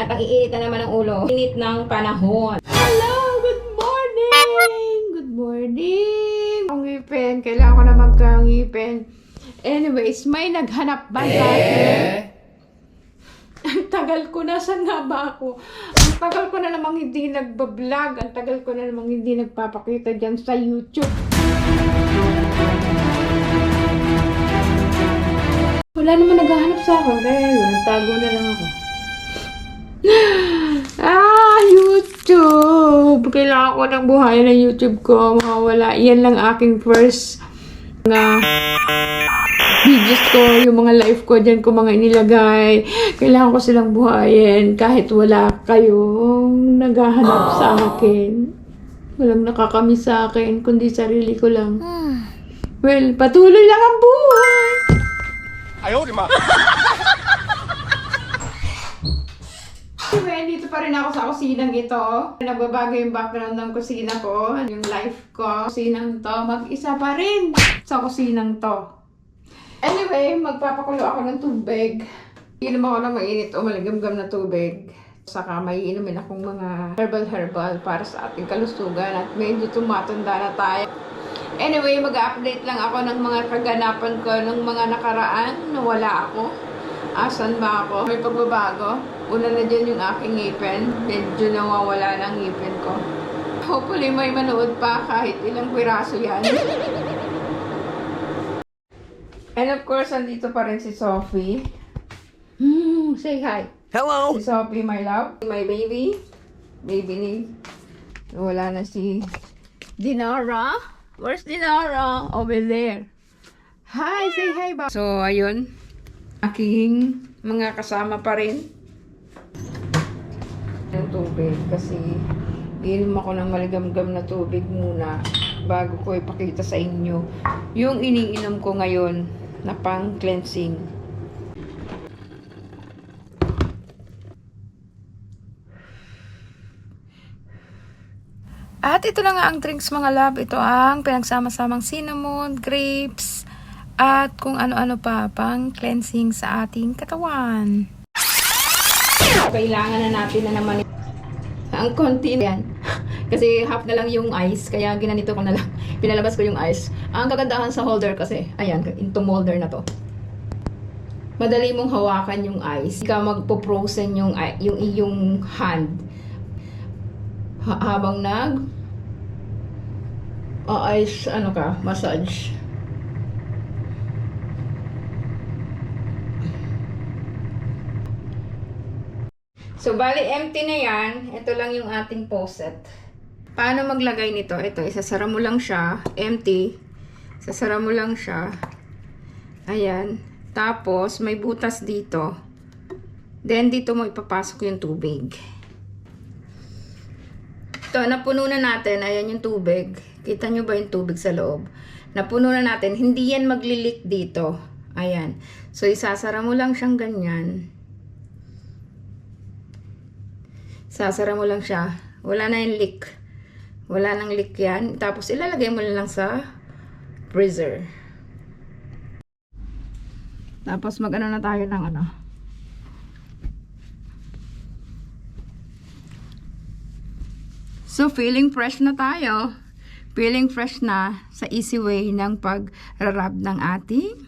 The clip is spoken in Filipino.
At ang iinit na naman ng ulo. Init ng panahon. Hello! Good morning! Good morning! Ang ngipin. Kailangan ko na magkangipin. Anyways, may naghanap ba sa akin? Ang tagal ko na. Saan nga ba ako? Ang tagal ko na namang hindi nagbablog. Ang tagal ko na namang hindi nagpapakita dyan sa YouTube. Wala naman naghahanap sa akin. Kaya yun, tago na lang ako. YouTube! Kailangan ko ng buhay ng YouTube ko. Mawawala. Yan lang aking first na videos ko. Yung mga live ko dyan ko mga inilagay. Kailangan ko silang buhayin. Kahit wala kayong naghahanap sa akin. Walang nakakamiss sa akin. Kundi sarili ko lang. Well, patuloy lang ang buhay. Ayaw, di ma. Anyway, dito pa rin ako sa kusinang ito. Nagbabago yung background ng kusina ko. Yung life ko. Kusinang to. Mag-isa pa rin sa kusinang to. Anyway, magpapakulo ako ng tubig. Inom ako ng mainit o maligam-gam na tubig. Saka may inumin akong mga herbal para sa ating kalusugan. At medyo tumatanda na tayo. Anyway, mag-update lang ako ng mga kaganapan ko ng mga nakaraan na wala ako. Asan ba ako? May pagbabago. Una na dyan yung aking ngipin. Medyo nawawala na ang ngipin ko. Hopefully may manood pa kahit ilang piraso yan. And of course, andito pa rin si Sophie. Say hi. Hello. Si Sophie, my love. My baby. Baby ni. Wala na si Dinara. Where's Dinara? Over there. Hi, say hi ba? So, ayun. Aking mga kasama pa rin. Ng tubig kasi inom ako ng maligam-gam na tubig muna bago ko ipakita sa inyo yung iniinom ko ngayon na pang cleansing. At ito na nga ang drinks mga love. Ito ang pinagsama-samang cinnamon, grapes, at kung ano-ano pa pang cleansing sa ating katawan. Kailangan na natin na naman ang konti yan. Kasi half na lang yung ice, kaya ginanito ko na lang. Pinalabas ko yung ice. Ang kagandahan sa holder kasi, ayan, into molder na to. Madali mong hawakan yung ice. Hindi ka magpo-frozen yung iyong hand. Habang ice, massage. So, bali empty na yan. Ito lang yung ating faucet. Paano maglagay nito? Ito, isasara mo lang siya. Empty. Isasara mo lang siya. Ayan. Tapos, may butas dito. Then, dito mo ipapasok yung tubig. Ito, napuno na natin. Ayan yung tubig. Kita nyo ba yung tubig sa loob? Napuno na natin. Hindi yan maglilik dito. Ayan. So, isasara mo lang siyang ganyan. Sasara mo lang siya. Wala na yung leak. Wala nang leak yan. Tapos, ilalagay mo lang sa freezer. Tapos, mag-ano na tayo ng ano. So, feeling fresh na tayo. Feeling fresh na sa easy way ng pag-rub ng ating